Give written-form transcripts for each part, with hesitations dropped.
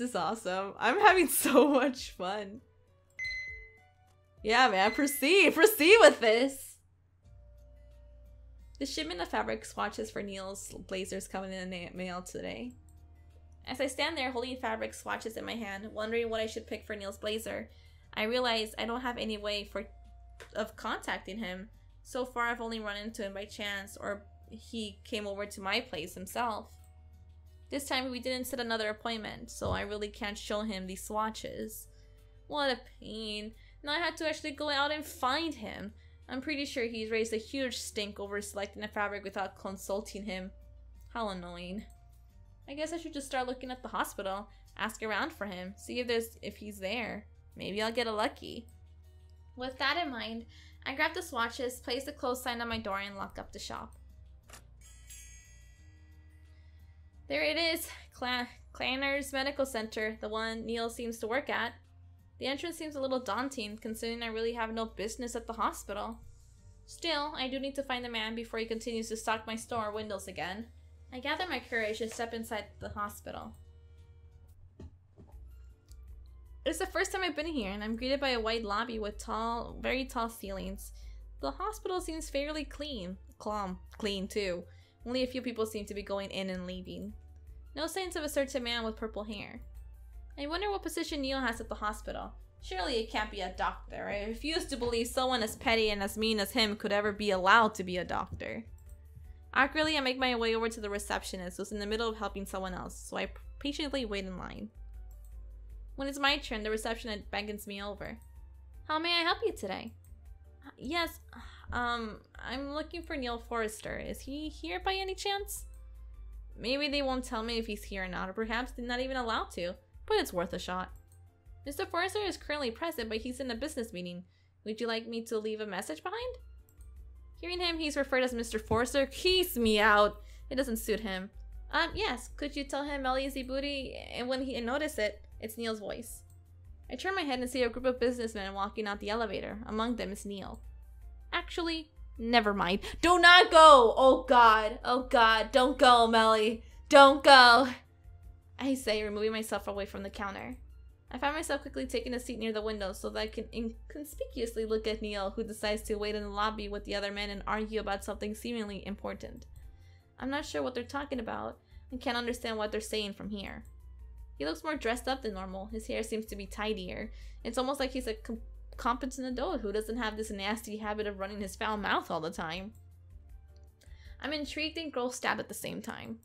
is awesome. I'm having so much fun. Yeah, man, proceed with this. The shipment of fabric swatches for Neil's blazers coming in the mail today. As I stand there holding fabric swatches in my hand, wondering what I should pick for Neil's blazer, I realize I don't have any way of contacting him. So far, I've only run into him by chance, or he came over to my place himself. This time, we didn't set another appointment, so I really can't show him these swatches. What a pain. Now I had to actually go out and find him. I'm pretty sure he's raised a huge stink over selecting a fabric without consulting him. How annoying. I guess I should just start looking at the hospital, ask around for him, see if he's there. Maybe I'll get lucky. With that in mind, I grabbed the swatches, placed the close sign on my door, and locked up the shop. There it is, Clanner's Medical Center, the one Neil seems to work at. The entrance seems a little daunting, considering I really have no business at the hospital. Still, I do need to find the man before he continues to stalk my store windows again. I gather my courage and step inside the hospital. It's the first time I've been here, and I'm greeted by a white lobby with very tall ceilings. The hospital seems fairly clean. Clean too. Only a few people seem to be going in and leaving. No signs of a certain man with purple hair. I wonder what position Neil has at the hospital. Surely it can't be a doctor. I refuse to believe someone as petty and as mean as him could ever be allowed to be a doctor. Awkwardly, I make my way over to the receptionist, who's in the middle of helping someone else, so I patiently wait in line. When it's my turn, the receptionist beckons me over. How may I help you today? Yes, I'm looking for Neil Forrester. Is he here by any chance? Maybe they won't tell me if he's here or not, or perhaps they're not even allowed to, but it's worth a shot. Mr. Forrester is currently present, but he's in a business meeting. Would you like me to leave a message behind? Hearing him, he's referred as Mr. Forrester, keeps me out. It doesn't suit him. Yes, could you tell him MeliZ booty? And when he noticed it, it's Neil's voice. I turn my head and see a group of businessmen walking out the elevator. Among them is Neil. Actually, never mind. Do not go! Oh god, don't go, Melly. Don't go! I say, removing myself away from the counter. I find myself quickly taking a seat near the window so that I can inconspicuously look at Neil, who decides to wait in the lobby with the other men and argue about something seemingly important. I'm not sure what they're talking about and can't understand what they're saying from here. He looks more dressed up than normal. His hair seems to be tidier. It's almost like he's a competent adult who doesn't have this nasty habit of running his foul mouth all the time. I'm intrigued and grossed out at the same time.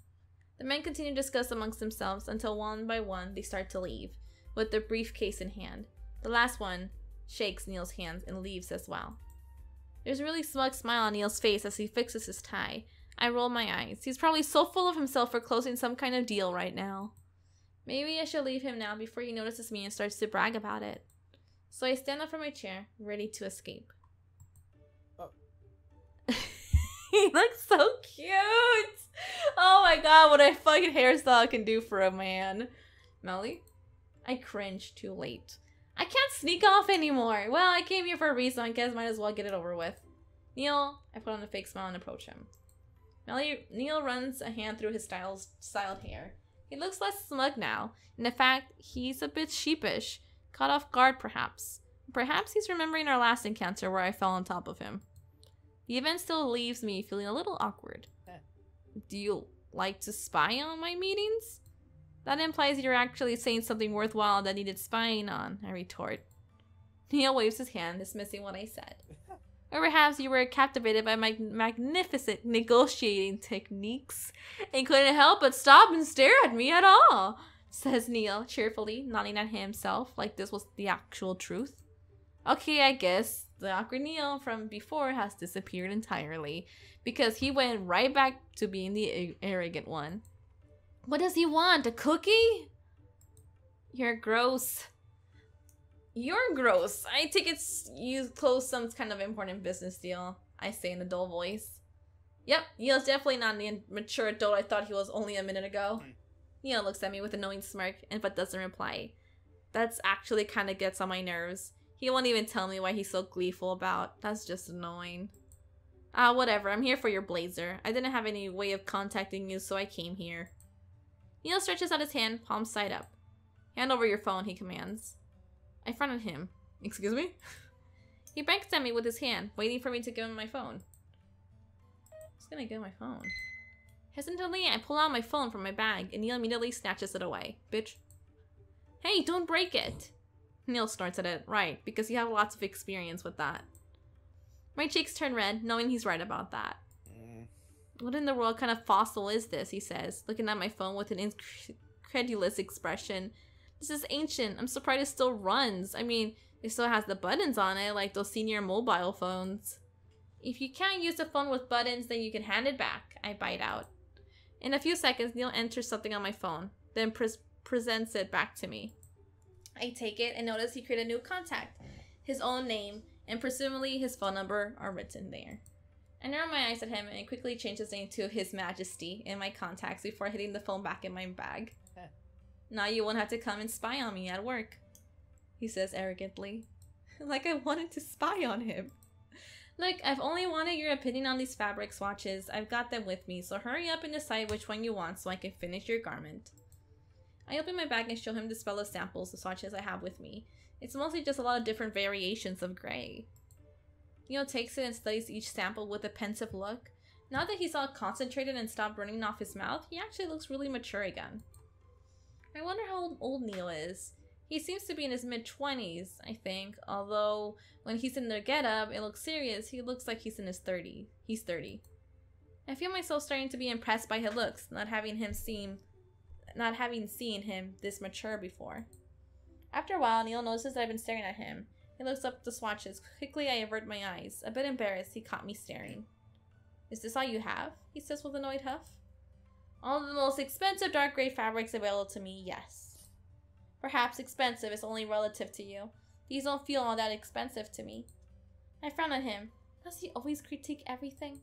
The men continue to discuss amongst themselves until one by one they start to leave, with their briefcase in hand. The last one shakes Neil's hands and leaves as well. There's a really smug smile on Neil's face as he fixes his tie. I roll my eyes. He's probably so full of himself for closing some kind of deal right now. Maybe I should leave him now before he notices me and starts to brag about it. So I stand up from my chair, ready to escape. Oh. He looks so cute! Oh my god, what a fucking hairstyle I can do for a man. Melly? I cringe too late. I can't sneak off anymore. Well, I came here for a reason. I guess might as well get it over with. Neil, I put on a fake smile and approach him. Neil runs a hand through his styled hair. He looks less smug now. And in fact, he's a bit sheepish. Caught off guard, perhaps. Perhaps he's remembering our last encounter where I fell on top of him. The event still leaves me feeling a little awkward. Do you like to spy on my meetings? That implies you're actually saying something worthwhile that needed spying on, I retort. Neil waves his hand, dismissing what I said. Or perhaps you were captivated by my magnificent negotiating techniques and couldn't help but stop and stare at me at all, says Neil cheerfully, nodding at himself like this was the actual truth. Okay, I guess the awkward Neil from before has disappeared entirely because he went right back to being the arrogant one. What does he want? A cookie? You're gross. You're gross. I take it you closed some kind of important business deal, I say in a dull voice. Yep, Neil's definitely not the mature adult I thought he was only a minute ago. Neil looks at me with a knowing smirk but doesn't reply. That's actually kind of gets on my nerves. He won't even tell me why he's so gleeful about. That's just annoying. Whatever. I'm here for your blazer. I didn't have any way of contacting you, so I came here. Neil stretches out his hand, palm side up. Hand over your phone, he commands. I fronted him. Excuse me? He banks at me with his hand, waiting for me to give him my phone. Who's gonna give my phone? Hesitantly, I pull out my phone from my bag, and Neil immediately snatches it away. Bitch. Hey, don't break it! Neil snorts at it. Right, because you have lots of experience with that. My cheeks turn red, knowing he's right about that. What in the world kind of fossil is this, he says, looking at my phone with an incredulous expression. This is ancient. I'm surprised it still runs. I mean, it still has the buttons on it, like those senior mobile phones. If you can't use a phone with buttons, then you can hand it back, I bite out. In a few seconds, Neil enters something on my phone, then presents it back to me. I take it and notice he created a new contact. His own name, and presumably his phone number are written there. I narrow my eyes at him and quickly change his name to His Majesty in my contacts before hitting the phone back in my bag. Now you won't have to come and spy on me at work, he says arrogantly. Like I wanted to spy on him. Look, I've only wanted your opinion on these fabric swatches. I've got them with me, so hurry up and decide which one you want so I can finish your garment. I open my bag and show him this fellow samples of swatches I have with me. It's mostly just a lot of different variations of gray. Neil takes it and studies each sample with a pensive look. Now that he's all concentrated and stopped running off his mouth, he actually looks really mature again. I wonder how old Neil is. He seems to be in his mid-20s, I think, although when he's in the get-up, it looks serious. He looks like he's in his 30s. He's 30. I feel myself starting to be impressed by his looks, not having seen him this mature before. After a while, Neil notices that I've been staring at him. He looks up at the swatches. Quickly, I avert my eyes. A bit embarrassed, he caught me staring. Is this all you have? He says with an annoyed huff. All of the most expensive dark gray fabrics available to me, yes. Perhaps expensive is only relative to you. These don't feel all that expensive to me. I frown at him. Does he always critique everything?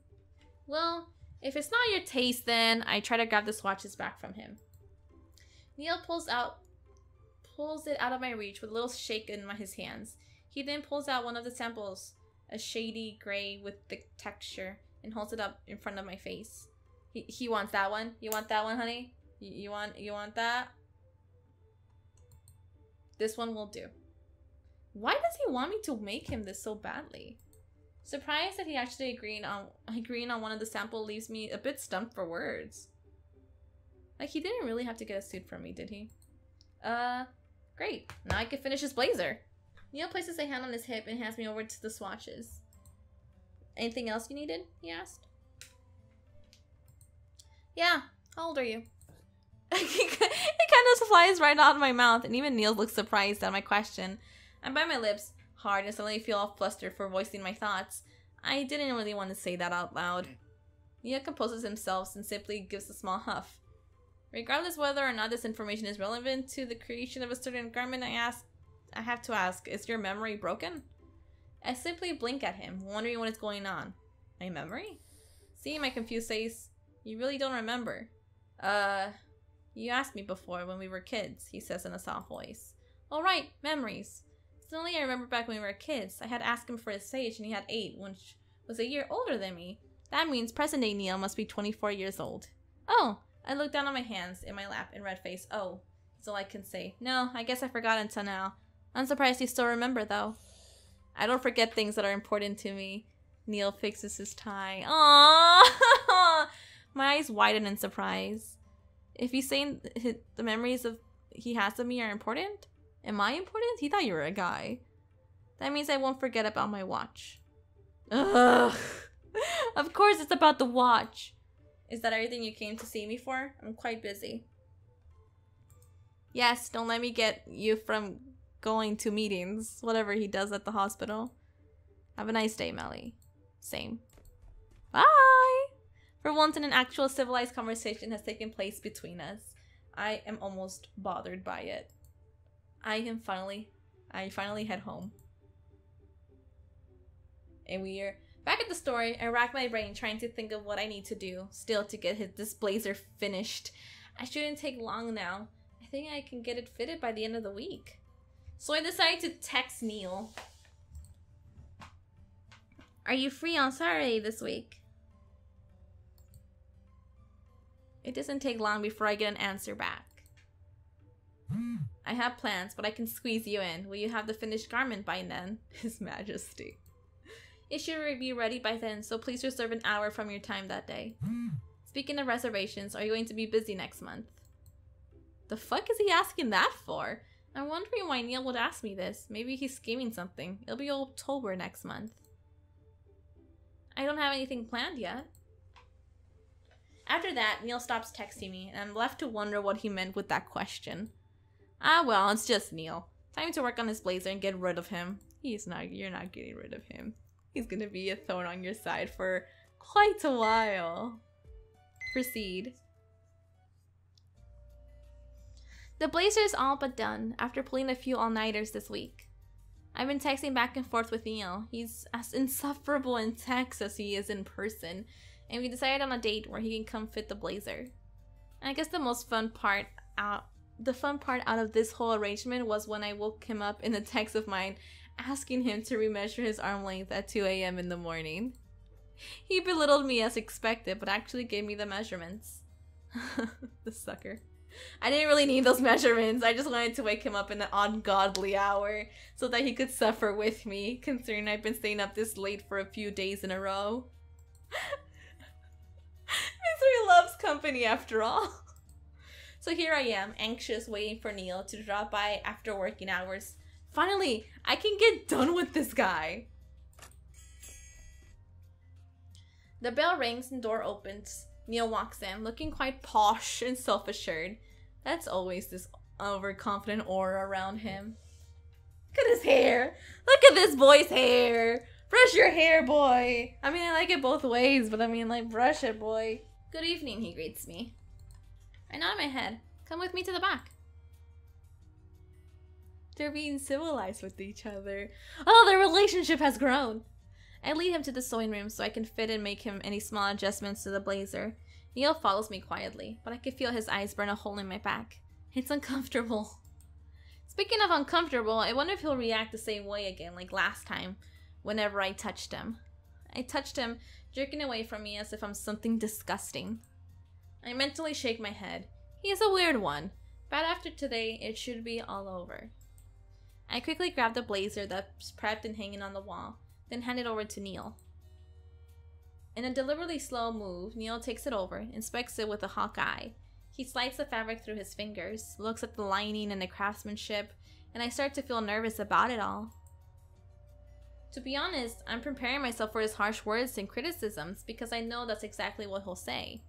Well, if it's not your taste, then I try to grab the swatches back from him. Neil pulls it out of my reach with a little shake in his hands. He then pulls out one of the samples, a shady gray with thick texture, and holds it up in front of my face. He wants that one. You want that one, honey? You want that? This one will do. Why does he want me to make him this so badly? Surprised that he actually agreeing on one of the samples leaves me a bit stumped for words. Like, he didn't really have to get a suit from me, did he? Great. Now I can finish his blazer. Neil places a hand on his hip and hands me over to the swatches. Anything else you needed? He asked. Yeah. How old are you? It kind of flies right out of my mouth, and even Neil looks surprised at my question. I bite my lips hard and suddenly feel all flustered for voicing my thoughts. I didn't really want to say that out loud. Neil composes himself and simply gives a small huff. Regardless whether or not this information is relevant to the creation of a certain garment, I have to ask, is your memory broken? I simply blink at him, wondering what is going on. My memory? Seeing my confused face, you really don't remember. You asked me before when we were kids, he says in a soft voice. Oh right, memories. Suddenly I remember back when we were kids. I had asked him for his age and he had 8, which was a year older than me. That means present-day Neil must be 24 years old. Oh, I looked down on my hands in my lap and red face. Oh, that's all I can say. No, I guess I forgot until now. I'm surprised you still remember though. I don't forget things that are important to me. Neil fixes his tie. Aww! My eyes widen in surprise. If he's saying the memories he has of me are important, am I important? He thought you were a guy. That means I won't forget about my watch. Ugh. Of course it's about the watch. Is that everything you came to see me for? I'm quite busy. Yes, don't let me get you from going to meetings, whatever he does at the hospital. Have a nice day, Melly. Same. Bye! For once, an actual civilized conversation has taken place between us. I am almost bothered by it. I finally head home. And we are back at the store. I rack my brain trying to think of what I need to do still to get this blazer finished. I shouldn't take long now. I think I can get it fitted by the end of the week. So I decided to text Neil. Are you free on Saturday this week? It doesn't take long before I get an answer back. I have plans, but I can squeeze you in. Will you have the finished garment by then? His Majesty. It should be ready by then, so please reserve an hour from your time that day. Speaking of reservations, are you going to be busy next month? The fuck is he asking that for? I'm wondering why NIEL would ask me this. Maybe he's scheming something. It'll be October next month. I don't have anything planned yet. After that, NIEL stops texting me, and I'm left to wonder what he meant with that question. Ah well, it's just NIEL. Time to work on his blazer and get rid of him. You're not getting rid of him. He's gonna be a thorn on your side for quite a while. Proceed. The blazer is all but done after pulling a few all-nighters this week. I've been texting back and forth with NIEL. He's as insufferable in text as he is in person, and we decided on a date where he can come fit the blazer. And I guess the fun part out of this whole arrangement was when I woke him up in a text of mine asking him to remeasure his arm length at 2 a.m. in the morning. He belittled me as expected, but actually gave me the measurements. The sucker. I didn't really need those measurements. I just wanted to wake him up in an ungodly hour so that he could suffer with me, considering I've been staying up this late for a few days in a row. Misery loves company after all. So here I am, anxious, waiting for NIEL to drop by after working hours. Finally, I can get done with this guy. The bell rings and door opens. NIEL walks in, looking quite posh and self-assured. That's always this overconfident aura around him. Look at his hair! Look at this boy's hair! Brush your hair, boy! I mean, I like it both ways, but I mean, like, brush it, boy. Good evening, he greets me. I nod my head. Come with me to the back. They're being civilized with each other. Oh, their relationship has grown. I lead him to the sewing room so I can fit and make him any small adjustments to the blazer. NIEL follows me quietly, but I can feel his eyes burn a hole in my back. It's uncomfortable. Speaking of uncomfortable, I wonder if he'll react the same way again like last time, whenever I touched him. I touched him, jerking away from me as if I'm something disgusting. I mentally shake my head. He is a weird one, but after today, it should be all over. I quickly grab the blazer that's prepped and hanging on the wall, then hand it over to NIEL. In a deliberately slow move, NIEL takes it over, inspects it with a hawk eye. He slides the fabric through his fingers, looks at the lining and the craftsmanship, and I start to feel nervous about it all. To be honest, I'm preparing myself for his harsh words and criticisms because I know that's exactly what he'll say.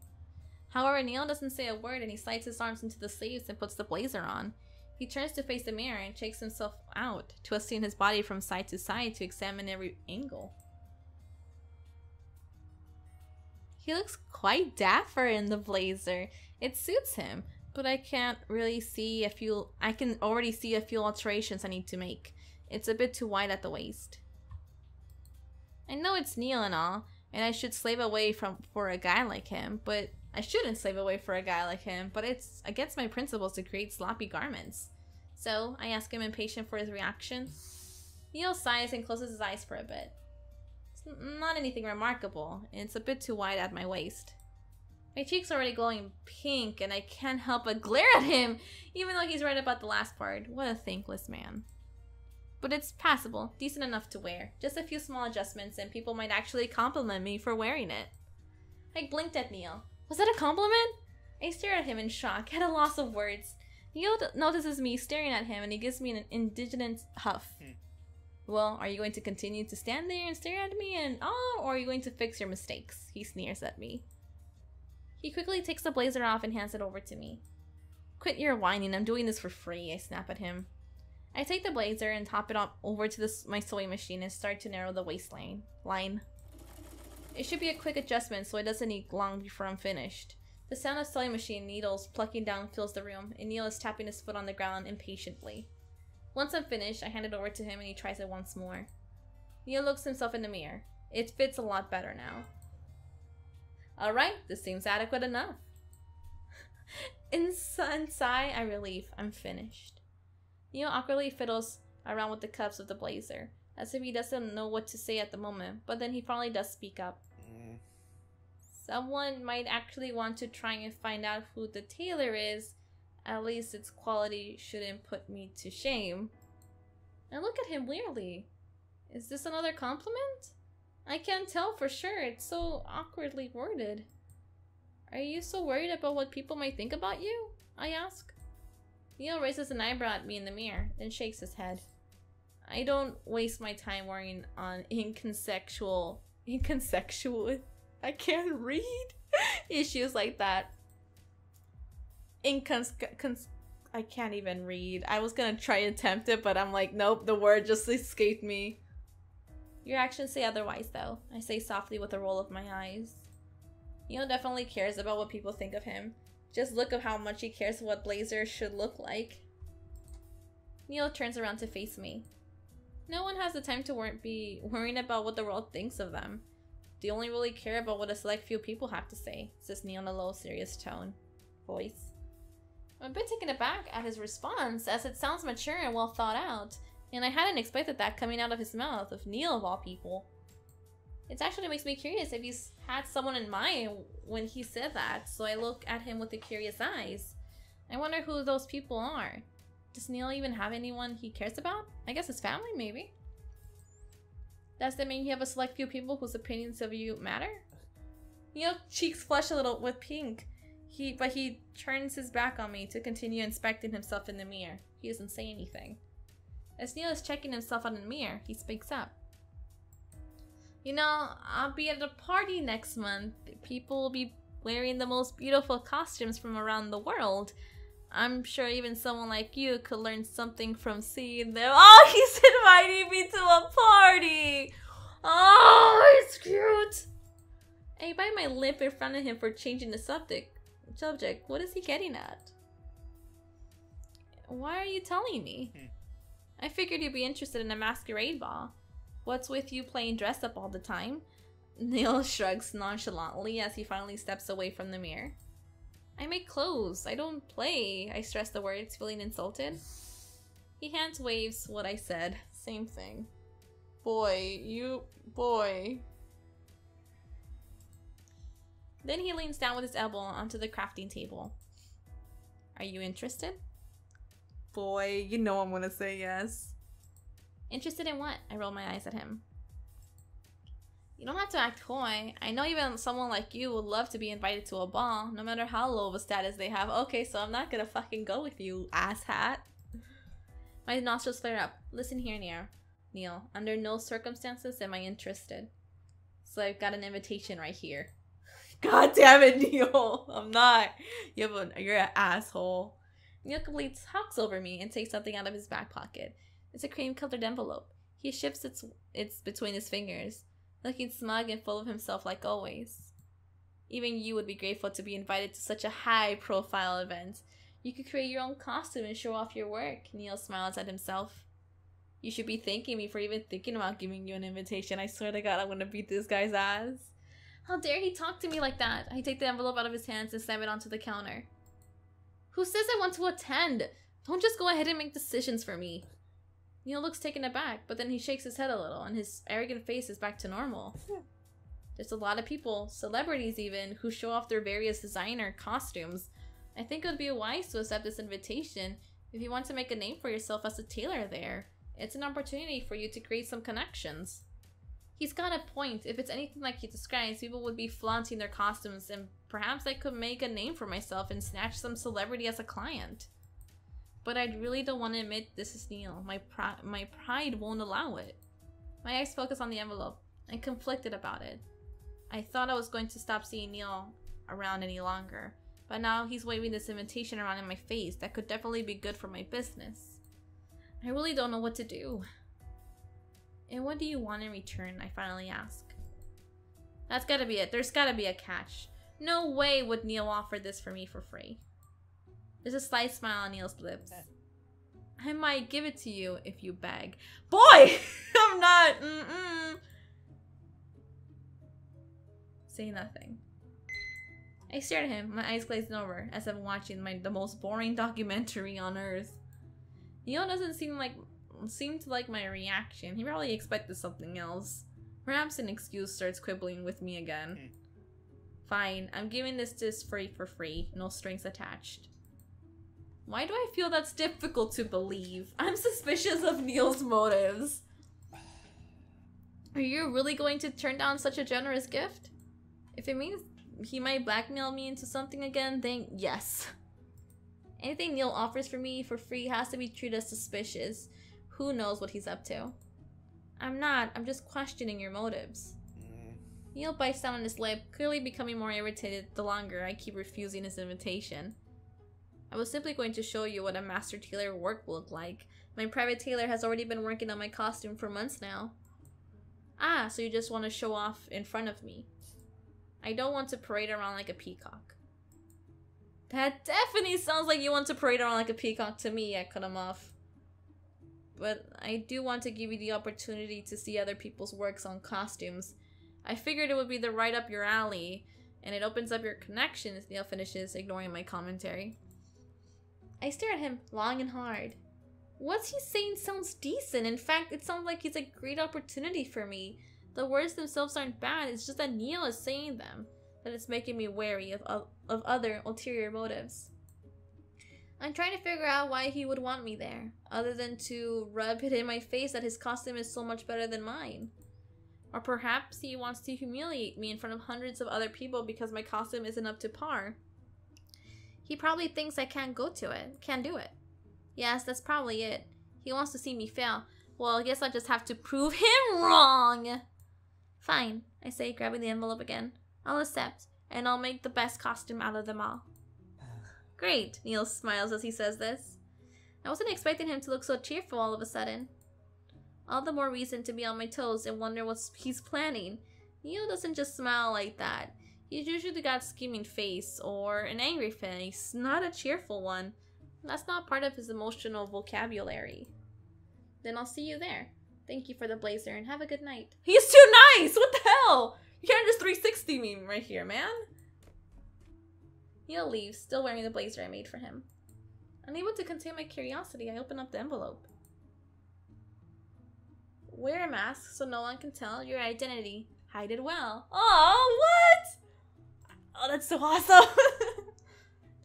However, NIEL doesn't say a word and he slides his arms into the sleeves and puts the blazer on. He turns to face the mirror and shakes himself out, twisting his body from side to side to examine every angle. He looks quite dapper in the blazer. It suits him, but I can already see a few alterations I need to make. It's a bit too wide at the waist. I know it's NIEL and all, and I should slave away for a guy like him, but I shouldn't slave away for a guy like him, but it's against my principles to create sloppy garments. So, I ask him impatient for his reaction. NIEL sighs and closes his eyes for a bit. It's not anything remarkable, and it's a bit too wide at my waist. My cheeks are already glowing pink, and I can't help but glare at him, even though he's right about the last part. What a thankless man. But it's passable, decent enough to wear. Just a few small adjustments, and people might actually compliment me for wearing it. I blinked at NIEL. Was that a compliment? I stare at him in shock, at a loss of words. NIEL notices me staring at him and he gives me an indignant huff. Well, are you going to continue to stand there and stare at me or are you going to fix your mistakes? He sneers at me. He quickly takes the blazer off and hands it over to me. Quit your whining, I'm doing this for free, I snap at him. I take the blazer and top it up over to my sewing machine and start to narrow the waistline. It should be a quick adjustment so it doesn't need long before I'm finished. The sound of sewing machine needles plucking down fills the room, and NIEL is tapping his foot on the ground impatiently. Once I'm finished, I hand it over to him and he tries it once more. NIEL looks himself in the mirror. It fits a lot better now. Alright, this seems adequate enough. In sigh, I relieve. I'm finished. NIEL awkwardly fiddles around with the cuffs of the blazer, as if he doesn't know what to say at the moment, but then he finally does speak up. Someone might actually want to try and find out who the tailor is, At least its quality shouldn't put me to shame. I look at him weirdly. Is this another compliment? I can't tell for sure. It's so awkwardly worded. Are you so worried about what people might think about you? I ask. NIEL raises an eyebrow at me in the mirror, then shakes his head. I don't waste my time worrying on inconsequential, I can't read, issues like that. I can't even read. I was gonna try and attempt it, but I'm like, nope, the word just escaped me. Your actions say otherwise, though. I say softly with a roll of my eyes. NIEL definitely cares about what people think of him. Just look at how much he cares what Blazer should look like. NIEL turns around to face me. No one has the time to be worrying about what the world thinks of them. They only really care about what a select few people have to say, says NIEL in a low, serious voice. I'm a bit taken aback at his response, as it sounds mature and well thought out, and I hadn't expected that coming out of his mouth, of NIEL of all people. It actually makes me curious if he's had someone in mind when he said that, so I look at him with the curious eyes. I wonder who those people are. Does NIEL even have anyone he cares about? I guess his family, maybe. Does that mean you have a select few people whose opinions of you matter? NIEL's cheeks flush a little with pink. But he turns his back on me to continue inspecting himself in the mirror. He doesn't say anything. As NIEL is checking himself out in the mirror, he speaks up. You know, I'll be at a party next month. People will be wearing the most beautiful costumes from around the world. I'm sure even someone like you could learn something from seeing them. Oh, he's inviting me to a party! Oh, it's cute! I bite my lip in front of him for changing the subject. What is he getting at? Why are you telling me? I figured you'd be interested in a masquerade ball. What's with you playing dress up all the time? NIEL shrugs nonchalantly as he finally steps away from the mirror. I make clothes. I don't play. I stress the words, feeling insulted. He hands waves what I said. Same thing. Boy. Then he leans down with his elbow onto the crafting table. Are you interested? Boy, you know I'm gonna say yes. Interested in what? I roll my eyes at him. You don't have to act coy. I know even someone like you would love to be invited to a ball, no matter how low of a status they have. Okay, so I'm not gonna fucking go with you, asshat. My nostrils flare up. Listen here, NIEL. Under no circumstances am I interested. So I've got an invitation right here. God damn it, NIEL. I'm not. You're an asshole. NIEL completely talks over me and takes something out of his back pocket. It's a cream-colored envelope. He shifts its between his fingers, looking smug and full of himself like always. Even you would be grateful to be invited to such a high-profile event. You could create your own costume and show off your work. NIEL smiles at himself. You should be thanking me for even thinking about giving you an invitation. I swear to God, I'm gonna beat this guy's ass. How dare he talk to me like that? I take the envelope out of his hands and slam it onto the counter. Who says I want to attend? Don't just go ahead and make decisions for me. NIEL looks taken aback, but then he shakes his head a little, and his arrogant face is back to normal. There's a lot of people, celebrities even, who show off their various designer costumes. I think it would be wise to accept this invitation if you want to make a name for yourself as a tailor there. It's an opportunity for you to create some connections. He's got a point. If it's anything like he describes, people would be flaunting their costumes, and perhaps I could make a name for myself and snatch some celebrity as a client. But I really don't want to admit this is NIEL. My pride won't allow it. My eyes focus on the envelope. I'm conflicted about it. I thought I was going to stop seeing NIEL around any longer, but now he's waving this invitation around in my face that could definitely be good for my business. I really don't know what to do. And what do you want in return? I finally ask. That's gotta be it. There's gotta be a catch. No way would NIEL offer this for me for free. There's a slight smile on NIEL's lips. I might give it to you if you beg. Boy! I'm not. Say nothing. I stare at him, my eyes glazing over, as I'm watching the most boring documentary on earth. NIEL doesn't seem to like my reaction. He probably expected something else. Perhaps an excuse starts quibbling with me again. Fine, I'm giving this for free, no strings attached. Why do I feel that's difficult to believe? I'm suspicious of NIEL's motives. Are you really going to turn down such a generous gift? If it means he might blackmail me into something again, then yes. Anything NIEL offers for me for free has to be treated as suspicious. Who knows what he's up to? I'm just questioning your motives. NIEL bites down on his lip, clearly becoming more irritated the longer I keep refusing his invitation. I was simply going to show you what a master tailor work will look like. My private tailor has already been working on my costume for months now. Ah, so you just want to show off in front of me. I don't want to parade around like a peacock. That definitely sounds like you want to parade around like a peacock to me. I cut him off. But I do want to give you the opportunity to see other people's works on costumes. I figured it would be the right up your alley, and it opens up your connections, NIEL finishes, ignoring my commentary. I stare at him long and hard. What's he saying sounds decent. In fact, it sounds like it's a great opportunity for me. The words themselves aren't bad, it's just that NIEL is saying them, that it's making me wary of other ulterior motives. I'm trying to figure out why he would want me there, other than to rub it in my face that his costume is so much better than mine. Or perhaps he wants to humiliate me in front of hundreds of other people because my costume isn't up to par. He probably thinks I can't do it. Yes, that's probably it. He wants to see me fail. Well, I guess I'll just have to prove him wrong. Fine, I say, grabbing the envelope again. I'll accept, and I'll make the best costume out of them all. Great, NIEL smiles as he says this. I wasn't expecting him to look so cheerful all of a sudden. All the more reason to be on my toes and wonder what he's planning. NIEL doesn't just smile like that. He's usually got a scheming face or an angry face, not a cheerful one. That's not part of his emotional vocabulary. Then I'll see you there. Thank you for the blazer and have a good night. He's too nice! What the hell? You can't just 360 me right here, man. NIEL leaves, still wearing the blazer I made for him. Unable to contain my curiosity, I open up the envelope. Wear a mask so no one can tell your identity. Hide it well. Oh, what? Oh, that's so awesome.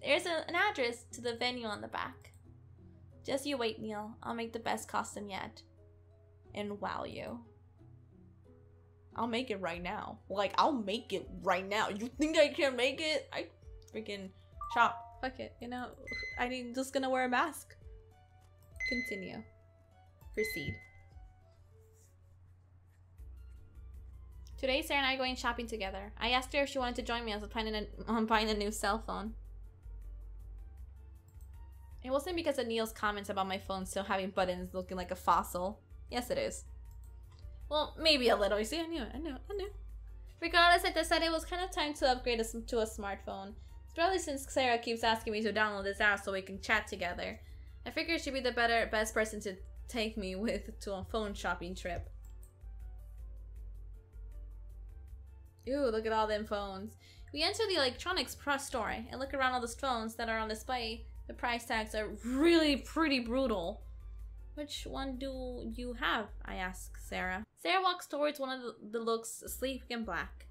There's an address to the venue on the back. Just you wait, NIEL. I'll make the best costume yet. And wow you. I'll make it right now. Like, I'll make it right now. You think I can't make it? I freaking chop. Fuck it, you know? I'm just gonna wear a mask. Continue. Proceed. Today, Sarah and I are going shopping together. I asked her if she wanted to join me as I'm buying a new cell phone. It wasn't because of NIEL's comments about my phone still having buttons looking like a fossil. Yes, it is. Well, maybe a little. You see, I knew. Regardless, I decided it was kind of time to upgrade to a smartphone. Especially since Sarah keeps asking me to download this app so we can chat together. I figured she'd be the best person to take me to a phone shopping trip. Ooh, look at all them phones. We enter the electronics store and look around all those phones that are on display. The price tags are really pretty brutal. Which one do you have? I ask Sarah. Sarah walks towards one of the looks sleek and black.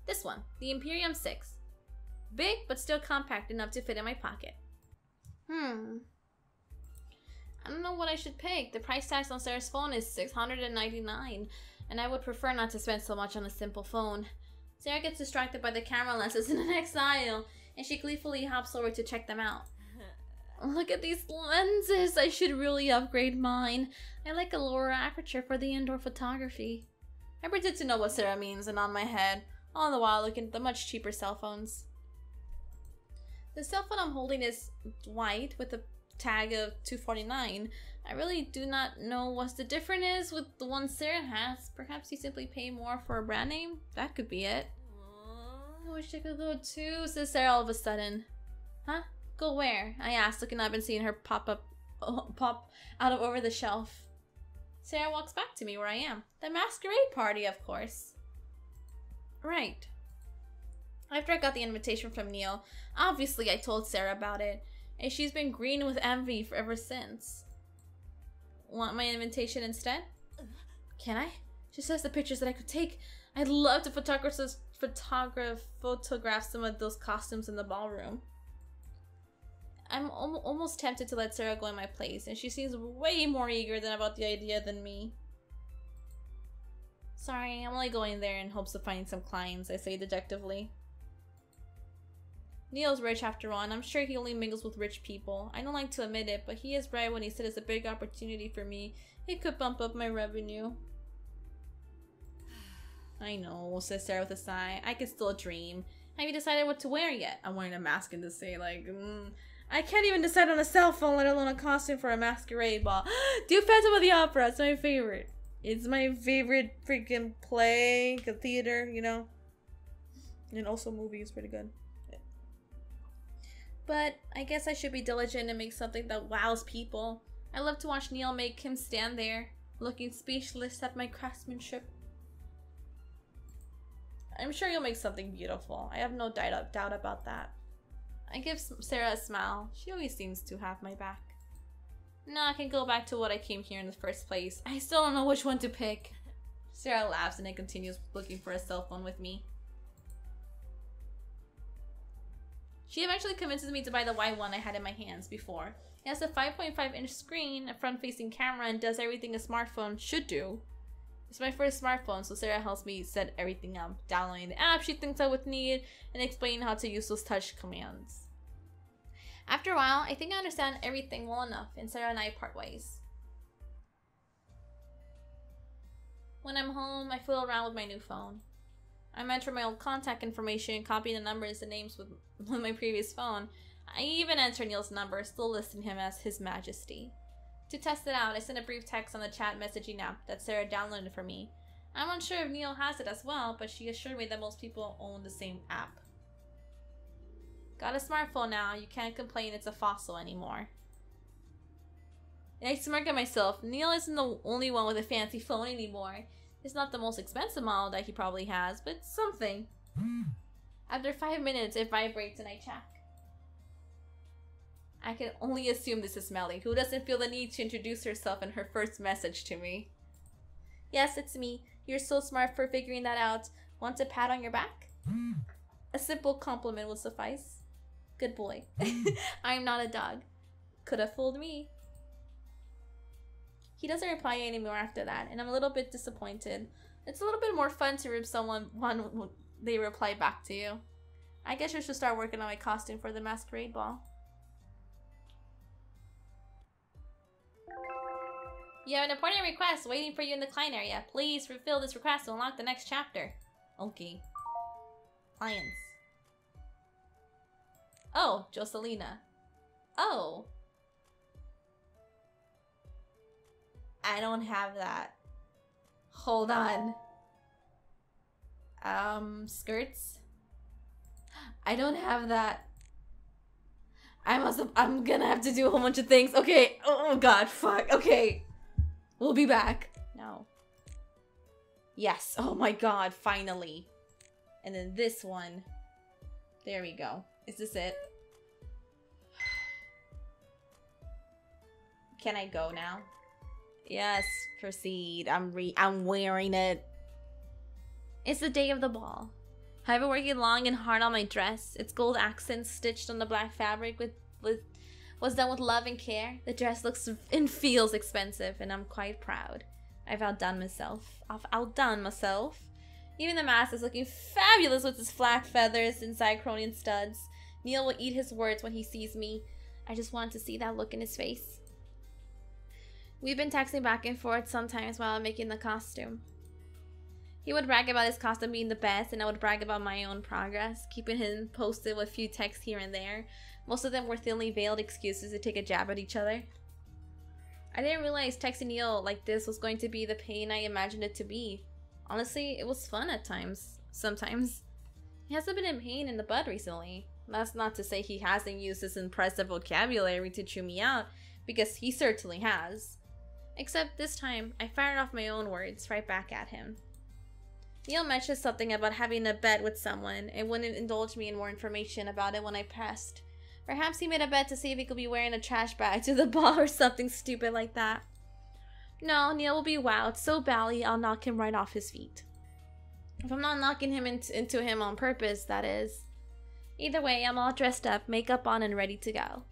This one, the Imperium 6. Big, but still compact enough to fit in my pocket. I don't know what I should pick. The price tag on Sarah's phone is $699, and I would prefer not to spend so much on a simple phone. Sarah gets distracted by the camera lenses in the next aisle, and she gleefully hops over to check them out. Look at these lenses! I should really upgrade mine. I like a lower aperture for the indoor photography. I pretend to know what Sarah means and nod my head, all the while looking at the much cheaper cell phones. The cell phone I'm holding is white with a tag of $249. I really do not know what the difference is with the one Sarah has. Perhaps you simply pay more for a brand name? That could be it. I wish I could go too, says Sarah all of a sudden. Huh? Go where? I asked, looking up and seeing her pop out of over the shelf. Sarah walks back to me where I am. The masquerade party, of course. Right. After I got the invitation from NIEL, obviously I told Sarah about it, and she's been green with envy ever since. Want my invitation instead? Can I? She says the pictures that I could take. I'd love to photograph some of those costumes in the ballroom. I'm almost tempted to let Sarah go in my place, and she seems way more eager about the idea than me. Sorry, I'm only going there in hopes of finding some clients, I say dejectedly. NIEL's rich after all, and I'm sure he only mingles with rich people. I don't like to admit it, but he is right when he said it's a big opportunity for me. It could bump up my revenue. I know, says Sarah with a sigh. I can still dream. Have you decided what to wear yet? I'm wearing a mask and to say, like, I can't even decide on a cell phone, let alone a costume for a masquerade ball. Do Phantom of the Opera, it's my favorite. It's my favorite freaking play, theater, you know? And also movie is pretty good. But I guess I should be diligent and make something that wows people. I love to watch NIEL make him stand there, looking speechless at my craftsmanship. I'm sure you'll make something beautiful. I have no doubt about that. I give Sarah a smile. She always seems to have my back. Now I can go back to what I came here in the first place. I still don't know which one to pick. Sarah laughs and then continues looking for a cell phone with me. She eventually convinces me to buy the white one I had in my hands before. It has a 5.5-inch screen, a front-facing camera, and does everything a smartphone should do. It's my first smartphone, so Sarah helps me set everything up, downloading the app she thinks I would need, and explaining how to use those touch commands. After a while, I think I understand everything well enough, and Sarah and I part ways. When I'm home, I fool around with my new phone. I enter my old contact information, copy the numbers and names with my previous phone. I even enter NIEL's number, still listing him as His Majesty. To test it out, I sent a brief text on the chat messaging app that Sarah downloaded for me. I'm unsure if NIEL has it as well, but she assured me that most people own the same app. Got a smartphone now, you can't complain it's a fossil anymore. And I smirk at myself. NIEL isn't the only one with a fancy phone anymore. It's not the most expensive model that he probably has, but something. After 5 minutes, it vibrates and I check. I can only assume this is Meli, who doesn't feel the need to introduce herself in her first message to me. Yes, it's me. You're so smart for figuring that out. Want a pat on your back? A simple compliment would suffice. Good boy. I'm not a dog. Could have fooled me. He doesn't reply anymore after that, and I'm a little bit disappointed. It's a little bit more fun to rip someone when they reply back to you. I guess I should start working on my costume for the masquerade ball. You have an important request waiting for you in the client area. Please fulfill this request to unlock the next chapter. Okay. Clients. Oh, Jocelina. Oh. I don't have that. Hold on. Skirts? I don't have that. I'm gonna have to do a whole bunch of things. Okay. Oh god, fuck. Okay. We'll be back. No. Yes. Oh my god, finally. And then this one. There we go. Is this it? Can I go now? Yes, proceed. I'm wearing it. It's the day of the ball. I've been working long and hard on my dress. Its gold accents stitched on the black fabric was done with love and care. The dress looks and feels expensive, and I'm quite proud. I've outdone myself. Even the mask is looking fabulous with its flat feathers and Zycronian studs. NIEL will eat his words when he sees me. I just want to see that look in his face. We've been texting back and forth sometimes while I'm making the costume. He would brag about his costume being the best, and I would brag about my own progress, keeping him posted with a few texts here and there. Most of them were thinly veiled excuses to take a jab at each other. I didn't realize texting NIEL like this was going to be the pain I imagined it to be. Honestly, it was fun at times. Sometimes. He hasn't been in pain in the butt recently. That's not to say he hasn't used his impressive vocabulary to chew me out, because he certainly has. Except this time, I fired off my own words right back at him. NIEL mentioned something about having a bet with someone and wouldn't indulge me in more information about it when I pressed. Perhaps he made a bet to see if he could be wearing a trash bag to the ball or something stupid like that. No, NIEL will be wowed so badly I'll knock him right off his feet. If I'm not knocking him into him on purpose, that is. Either way, I'm all dressed up, makeup on, and ready to go.